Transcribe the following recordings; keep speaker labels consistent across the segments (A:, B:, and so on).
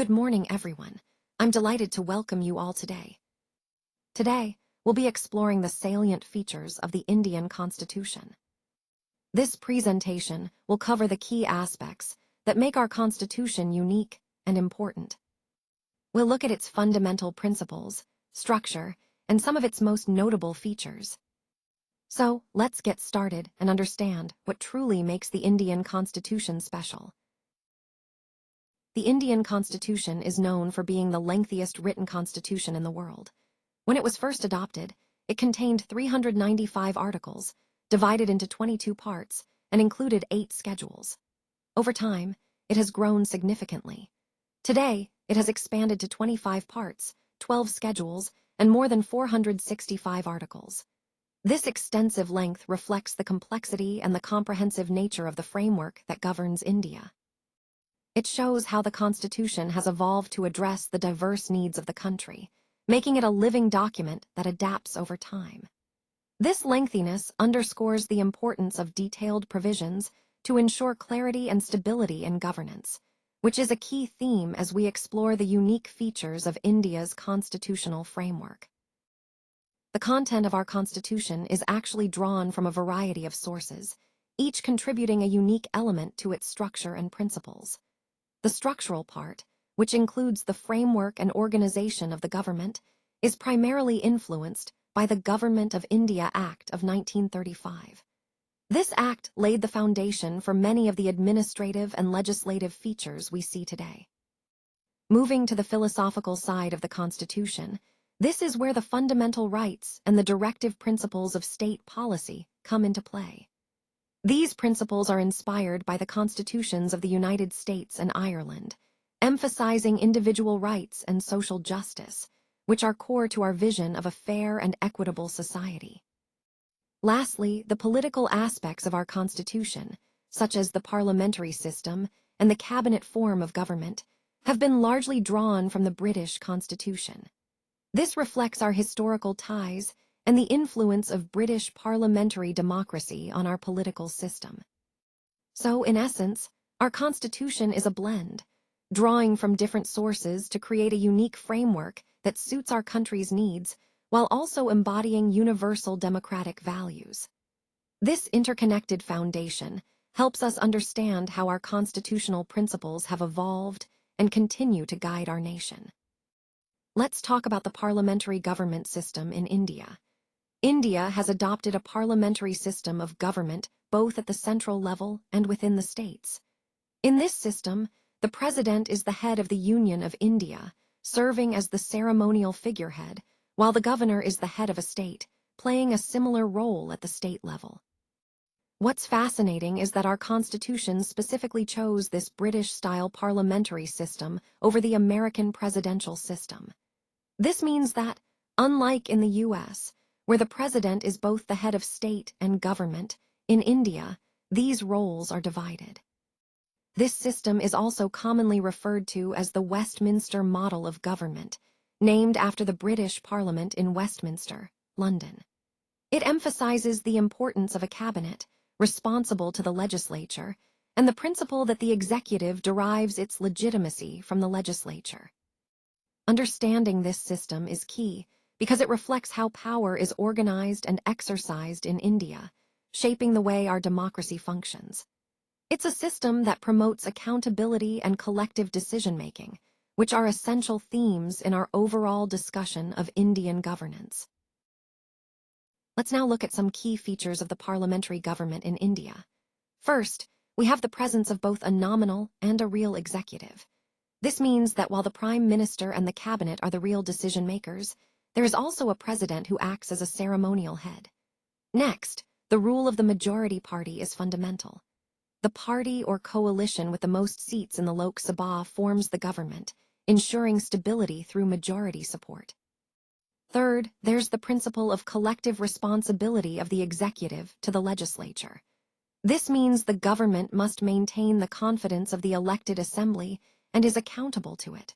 A: Good morning, everyone. I'm delighted to welcome you all today. Today, we'll be exploring the salient features of the Indian Constitution. This presentation will cover the key aspects that make our Constitution unique and important. We'll look at its fundamental principles, structure, and some of its most notable features. So, let's get started and understand what truly makes the Indian Constitution special. The Indian Constitution is known for being the lengthiest written constitution in the world. When it was first adopted, it contained 395 articles, divided into 22 parts, and included 8 schedules. Over time, it has grown significantly. Today, it has expanded to 25 parts, 12 schedules, and more than 465 articles. This extensive length reflects the complexity and the comprehensive nature of the framework that governs India. It shows how the Constitution has evolved to address the diverse needs of the country, making it a living document that adapts over time. This lengthiness underscores the importance of detailed provisions to ensure clarity and stability in governance, which is a key theme as we explore the unique features of India's constitutional framework. The content of our Constitution is actually drawn from a variety of sources, each contributing a unique element to its structure and principles. The structural part, which includes the framework and organization of the government, is primarily influenced by the Government of India Act of 1935. This act laid the foundation for many of the administrative and legislative features we see today. Moving to the philosophical side of the Constitution, this is where the fundamental rights and the directive principles of state policy come into play. These principles are inspired by the constitutions of the United States and Ireland, emphasizing individual rights and social justice, which are core to our vision of a fair and equitable society. Lastly, the political aspects of our Constitution, such as the parliamentary system and the cabinet form of government, have been largely drawn from the British Constitution. This reflects our historical ties and the influence of British parliamentary democracy on our political system. So, in essence, our Constitution is a blend, drawing from different sources to create a unique framework that suits our country's needs while also embodying universal democratic values. This interconnected foundation helps us understand how our constitutional principles have evolved and continue to guide our nation. Let's talk about the parliamentary government system in India. India has adopted a parliamentary system of government both at the central level and within the states. In this system, the president is the head of the Union of India, serving as the ceremonial figurehead, while the governor is the head of a state, playing a similar role at the state level. What's fascinating is that our Constitution specifically chose this British-style parliamentary system over the American presidential system. This means that, unlike in the U.S., where the president is both the head of state and government, in India, these roles are divided. This system is also commonly referred to as the Westminster model of government, named after the British Parliament in Westminster, London. It emphasizes the importance of a cabinet, responsible to the legislature, and the principle that the executive derives its legitimacy from the legislature. Understanding this system is key, because it reflects how power is organized and exercised in India, shaping the way our democracy functions. It's a system that promotes accountability and collective decision-making, which are essential themes in our overall discussion of Indian governance. Let's now look at some key features of the parliamentary government in India. First, we have the presence of both a nominal and a real executive. This means that while the Prime Minister and the Cabinet are the real decision-makers, there is also a president who acts as a ceremonial head. Next, the rule of the majority party is fundamental. The party or coalition with the most seats in the Lok Sabha forms the government, ensuring stability through majority support. Third, there's the principle of collective responsibility of the executive to the legislature. This means the government must maintain the confidence of the elected assembly and is accountable to it.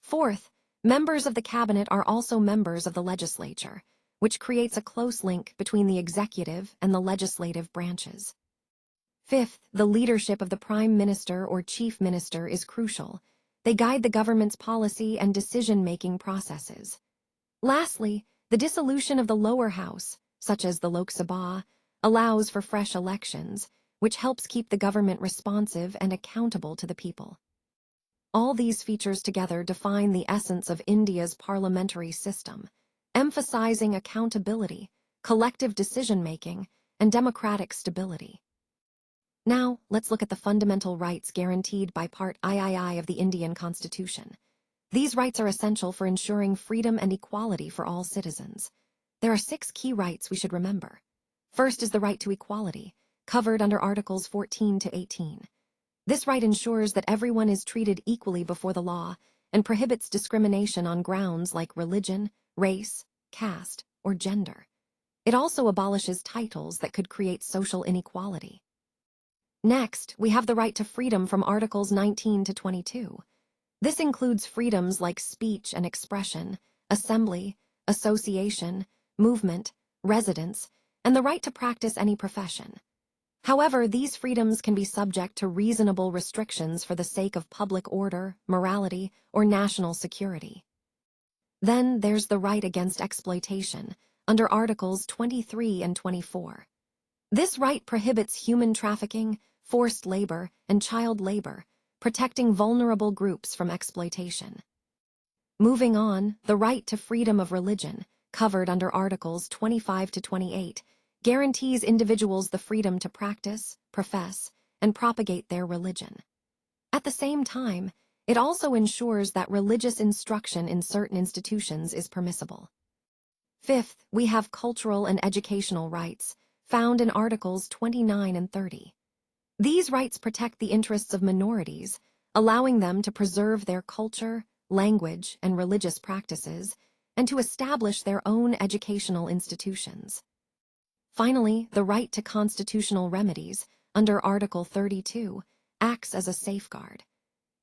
A: Fourth, members of the cabinet are also members of the legislature, which creates a close link between the executive and the legislative branches. Fifth, the leadership of the Prime Minister or Chief Minister is crucial. They guide the government's policy and decision-making processes. Lastly, the dissolution of the lower house, such as the Lok Sabha, allows for fresh elections, which helps keep the government responsive and accountable to the people. All these features together define the essence of India's parliamentary system, emphasizing accountability, collective decision-making, and democratic stability. Now, let's look at the fundamental rights guaranteed by Part III of the Indian Constitution. These rights are essential for ensuring freedom and equality for all citizens. There are 6 key rights we should remember. First is the right to equality, covered under Articles 14 to 18. This right ensures that everyone is treated equally before the law and prohibits discrimination on grounds like religion, race, caste, or gender. It also abolishes titles that could create social inequality. Next, we have the right to freedom from Articles 19 to 22. This includes freedoms like speech and expression, assembly, association, movement, residence, and the right to practice any profession. However, these freedoms can be subject to reasonable restrictions for the sake of public order, morality, or national security. Then there's the right against exploitation, under Articles 23 and 24. This right prohibits human trafficking, forced labor, and child labor, protecting vulnerable groups from exploitation. Moving on, the right to freedom of religion, covered under Articles 25 to 28, guarantees individuals the freedom to practice, profess, and propagate their religion. At the same time, it also ensures that religious instruction in certain institutions is permissible. Fifth, we have cultural and educational rights, found in Articles 29 and 30. These rights protect the interests of minorities, allowing them to preserve their culture, language, and religious practices, and to establish their own educational institutions. Finally, the right to constitutional remedies, under Article 32, acts as a safeguard.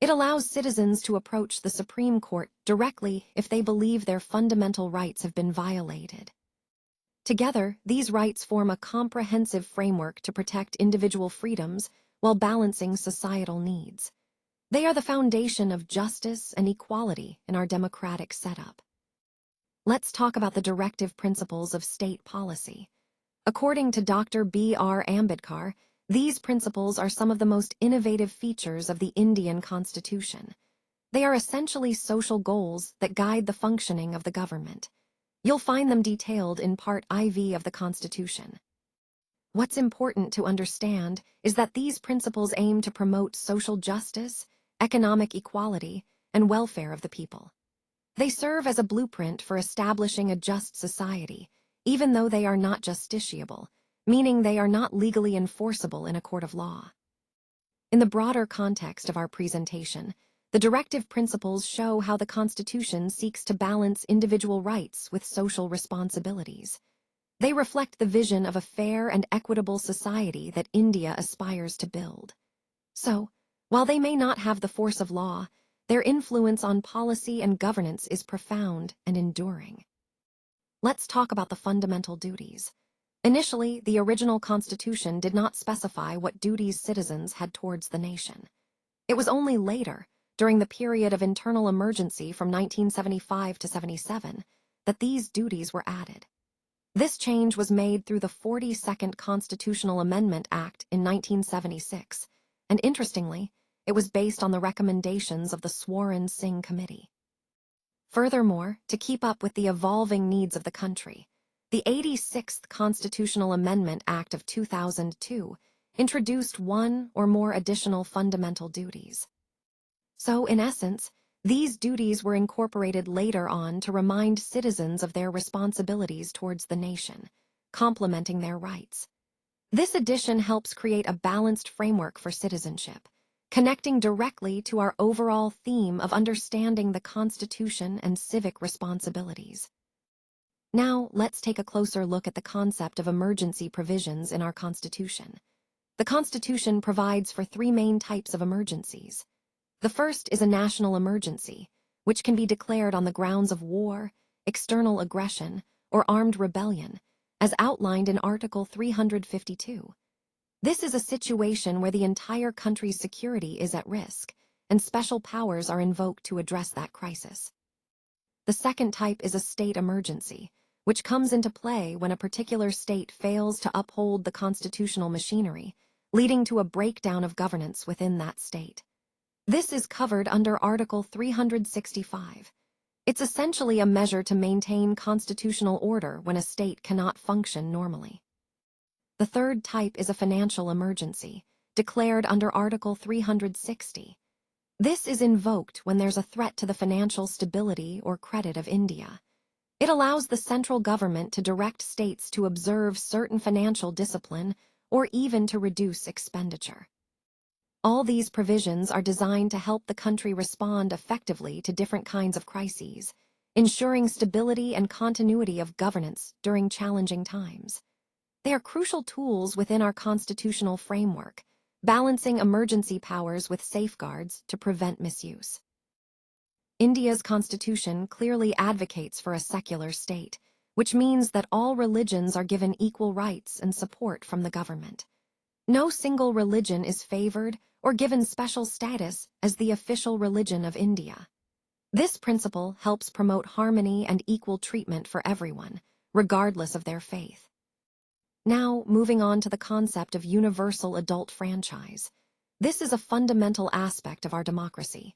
A: It allows citizens to approach the Supreme Court directly if they believe their fundamental rights have been violated. Together, these rights form a comprehensive framework to protect individual freedoms while balancing societal needs. They are the foundation of justice and equality in our democratic setup. Let's talk about the directive principles of state policy. According to Dr. B.R. Ambedkar, these principles are some of the most innovative features of the Indian Constitution. They are essentially social goals that guide the functioning of the government. You'll find them detailed in Part IV of the Constitution. What's important to understand is that these principles aim to promote social justice, economic equality, and welfare of the people. They serve as a blueprint for establishing a just society, even though they are not justiciable, meaning they are not legally enforceable in a court of law. In the broader context of our presentation, the directive principles show how the Constitution seeks to balance individual rights with social responsibilities. They reflect the vision of a fair and equitable society that India aspires to build. So, while they may not have the force of law, their influence on policy and governance is profound and enduring. Let's talk about the fundamental duties. Initially, the original Constitution did not specify what duties citizens had towards the nation. It was only later, during the period of internal emergency from 1975 to 77, that these duties were added. This change was made through the 42nd Constitutional Amendment Act in 1976, and interestingly, it was based on the recommendations of the Swaran Singh Committee. Furthermore, to keep up with the evolving needs of the country, the 86th Constitutional Amendment Act of 2002 introduced one or more additional fundamental duties. So, in essence, these duties were incorporated later on to remind citizens of their responsibilities towards the nation, complementing their rights. This addition helps create a balanced framework for citizenship, connecting directly to our overall theme of understanding the Constitution and civic responsibilities. Now, let's take a closer look at the concept of emergency provisions in our Constitution. The Constitution provides for 3 main types of emergencies. The first is a national emergency, which can be declared on the grounds of war, external aggression, or armed rebellion, as outlined in Article 352. This is a situation where the entire country's security is at risk, and special powers are invoked to address that crisis. The second type is a state emergency, which comes into play when a particular state fails to uphold the constitutional machinery, leading to a breakdown of governance within that state. This is covered under Article 365. It's essentially a measure to maintain constitutional order when a state cannot function normally. The third type is a financial emergency, declared under Article 360. This is invoked when there's a threat to the financial stability or credit of India. It allows the central government to direct states to observe certain financial discipline or even to reduce expenditure. All these provisions are designed to help the country respond effectively to different kinds of crises, ensuring stability and continuity of governance during challenging times. They are crucial tools within our constitutional framework, balancing emergency powers with safeguards to prevent misuse. India's constitution clearly advocates for a secular state, which means that all religions are given equal rights and support from the government. No single religion is favored or given special status as the official religion of India. This principle helps promote harmony and equal treatment for everyone, regardless of their faith. Now, moving on to the concept of universal adult franchise. This is a fundamental aspect of our democracy.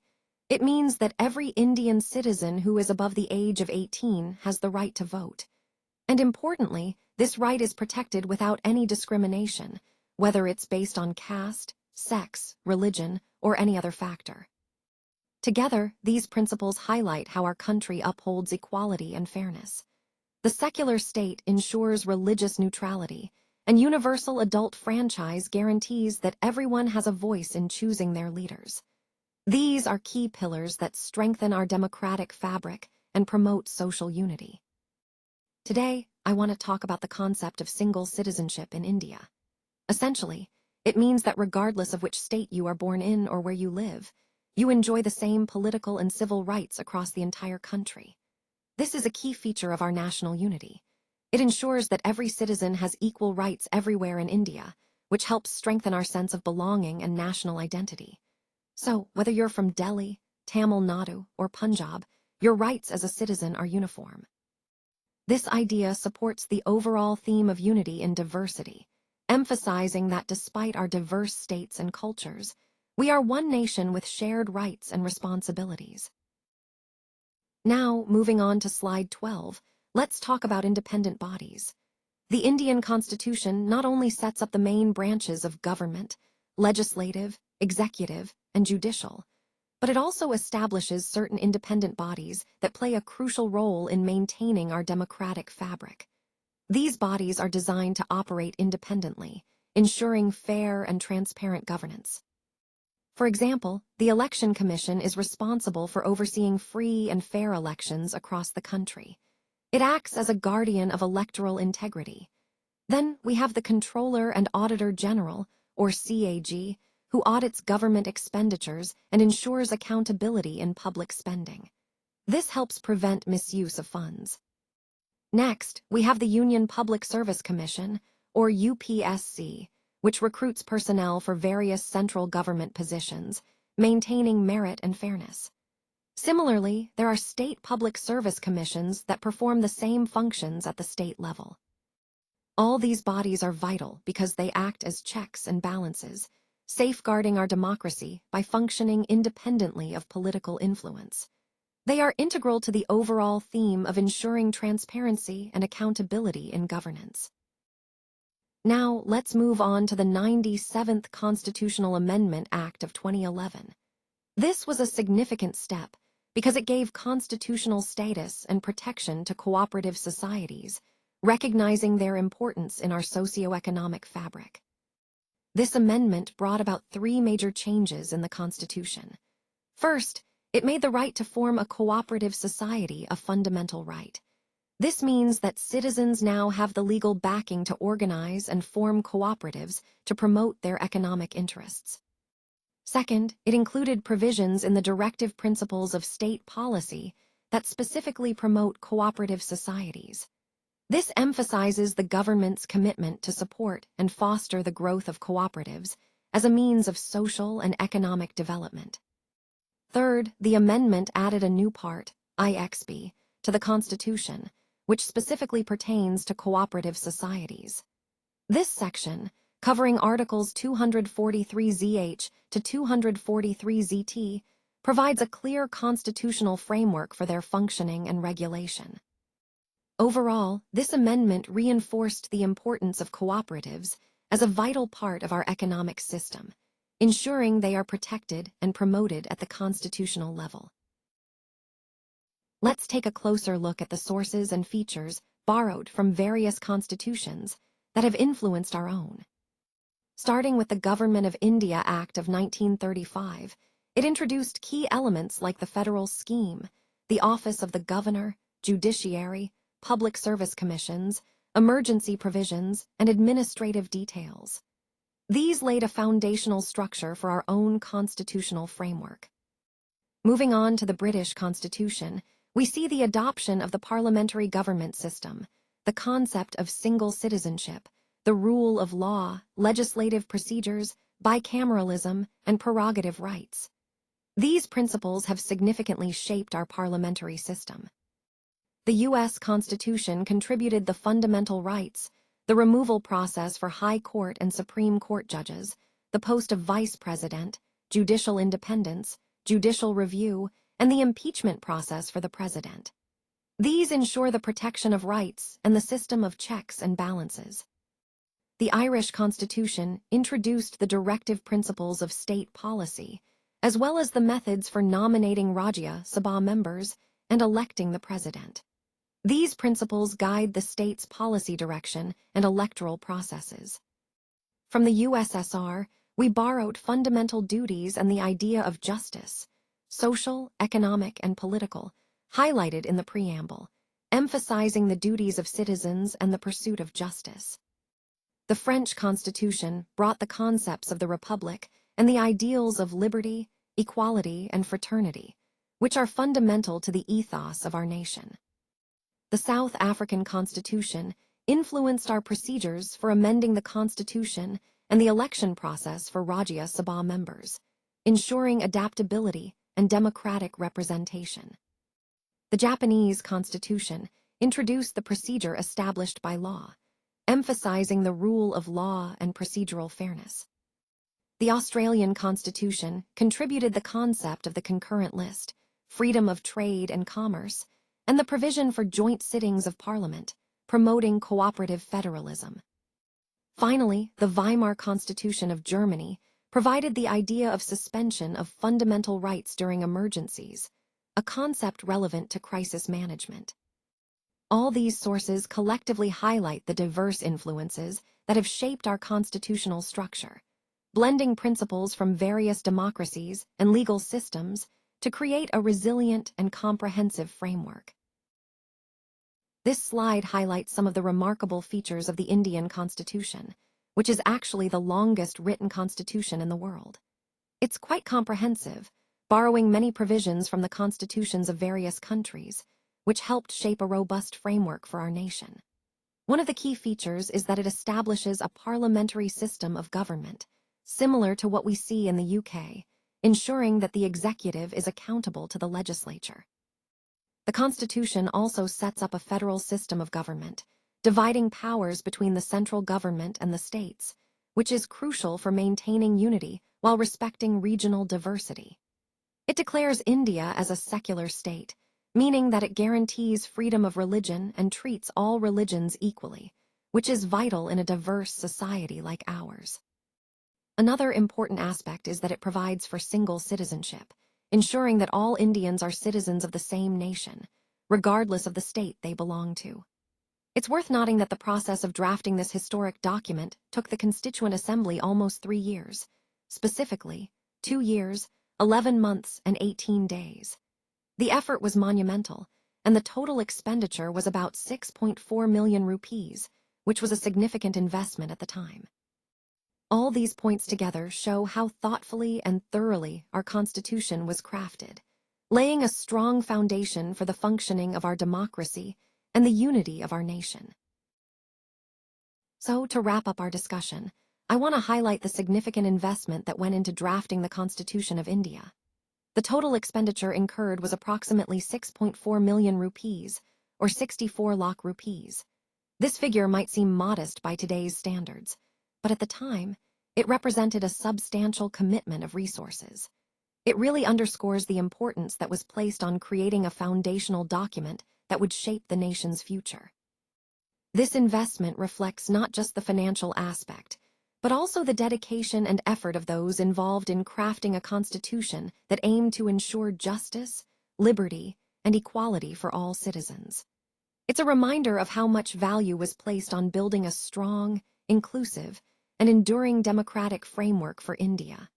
A: It means that every Indian citizen who is above the age of 18 has the right to vote. And importantly, this right is protected without any discrimination, whether it's based on caste, sex, religion, or any other factor. Together, these principles highlight how our country upholds equality and fairness. The secular state ensures religious neutrality, and universal adult franchise guarantees that everyone has a voice in choosing their leaders. These are key pillars that strengthen our democratic fabric and promote social unity. Today, I want to talk about the concept of single citizenship in India. Essentially, it means that regardless of which state you are born in or where you live, you enjoy the same political and civil rights across the entire country. This is a key feature of our national unity. It ensures that every citizen has equal rights everywhere in India, which helps strengthen our sense of belonging and national identity. So, whether you're from Delhi, Tamil Nadu, or Punjab, your rights as a citizen are uniform. This idea supports the overall theme of unity in diversity, emphasizing that despite our diverse states and cultures, we are one nation with shared rights and responsibilities. Now, moving on to slide 12, let's talk about independent bodies. The Indian Constitution not only sets up the main branches of government, legislative, executive, and judicial, but it also establishes certain independent bodies that play a crucial role in maintaining our democratic fabric. These bodies are designed to operate independently, ensuring fair and transparent governance. For example, the Election Commission is responsible for overseeing free and fair elections across the country. It acts as a guardian of electoral integrity. Then we have the Comptroller and Auditor General, or CAG, who audits government expenditures and ensures accountability in public spending. This helps prevent misuse of funds. Next, we have the Union Public Service Commission, or UPSC, which recruits personnel for various central government positions, maintaining merit and fairness. Similarly, there are state public service commissions that perform the same functions at the state level. All these bodies are vital because they act as checks and balances, safeguarding our democracy by functioning independently of political influence. They are integral to the overall theme of ensuring transparency and accountability in governance. Now, let's move on to the 97th Constitutional Amendment Act of 2011. This was a significant step because it gave constitutional status and protection to cooperative societies, recognizing their importance in our socioeconomic fabric. This amendment brought about three major changes in the Constitution. First, it made the right to form a cooperative society a fundamental right. This means that citizens now have the legal backing to organize and form cooperatives to promote their economic interests. Second, it included provisions in the directive principles of state policy that specifically promote cooperative societies. This emphasizes the government's commitment to support and foster the growth of cooperatives as a means of social and economic development. Third, the amendment added a new part, IXB, to the Constitution, which specifically pertains to cooperative societies. This section, covering Articles 243ZH to 243ZT, provides a clear constitutional framework for their functioning and regulation. Overall, this amendment reinforced the importance of cooperatives as a vital part of our economic system, ensuring they are protected and promoted at the constitutional level. Let's take a closer look at the sources and features borrowed from various constitutions that have influenced our own. Starting with the Government of India Act of 1935, it introduced key elements like the federal scheme, the office of the governor, judiciary, public service commissions, emergency provisions, and administrative details. These laid a foundational structure for our own constitutional framework. Moving on to the British Constitution, we see the adoption of the parliamentary government system, the concept of single citizenship, the rule of law, legislative procedures, bicameralism, and prerogative rights. These principles have significantly shaped our parliamentary system. The U.S. Constitution contributed the fundamental rights, the removal process for High Court and Supreme Court judges, the post of Vice President, judicial independence, judicial review, and the impeachment process for the President. These ensure the protection of rights and the system of checks and balances. The Irish Constitution introduced the directive principles of state policy, as well as the methods for nominating Rajya Sabha members and electing the President. These principles guide the state's policy direction and electoral processes. From the USSR, we borrowed fundamental duties and the idea of justice, social, economic, and political, highlighted in the preamble, emphasizing the duties of citizens and the pursuit of justice. The French Constitution brought the concepts of the Republic and the ideals of liberty, equality, and fraternity, which are fundamental to the ethos of our nation. The South African Constitution influenced our procedures for amending the Constitution and the election process for Rajya Sabha members, ensuring adaptability and democratic representation. The Japanese Constitution introduced the procedure established by law, emphasizing the rule of law and procedural fairness. The Australian Constitution contributed the concept of the concurrent list, freedom of trade and commerce, and the provision for joint sittings of Parliament, promoting cooperative federalism. Finally, the Weimar Constitution of Germany provided the idea of suspension of fundamental rights during emergencies, a concept relevant to crisis management. All these sources collectively highlight the diverse influences that have shaped our constitutional structure, blending principles from various democracies and legal systems to create a resilient and comprehensive framework. This slide highlights some of the remarkable features of the Indian Constitution, which is actually the longest written constitution in the world. It's quite comprehensive, borrowing many provisions from the constitutions of various countries, which helped shape a robust framework for our nation. One of the key features is that it establishes a parliamentary system of government, similar to what we see in the UK, ensuring that the executive is accountable to the legislature. The Constitution also sets up a federal system of government, dividing powers between the central government and the states, which is crucial for maintaining unity while respecting regional diversity. It declares India as a secular state, meaning that it guarantees freedom of religion and treats all religions equally, which is vital in a diverse society like ours. Another important aspect is that it provides for single citizenship, ensuring that all Indians are citizens of the same nation, regardless of the state they belong to. It's worth noting that the process of drafting this historic document took the Constituent Assembly almost 3 years, specifically 2 years, 11 months, and 18 days. The effort was monumental, and the total expenditure was about 6.4 million rupees, which was a significant investment at the time. All these points together show how thoughtfully and thoroughly our Constitution was crafted, laying a strong foundation for the functioning of our democracy and the unity of our nation. So, to wrap up our discussion, I want to highlight the significant investment that went into drafting the Constitution of India. The total expenditure incurred was approximately 6.4 million rupees, or 64 lakh rupees. This figure might seem modest by today's standards, but at the time, it represented a substantial commitment of resources. It really underscores the importance that was placed on creating a foundational document that would shape the nation's future. This investment reflects not just the financial aspect, but also the dedication and effort of those involved in crafting a constitution that aimed to ensure justice, liberty, and equality for all citizens. It's a reminder of how much value was placed on building a strong, inclusive, and enduring democratic framework for India.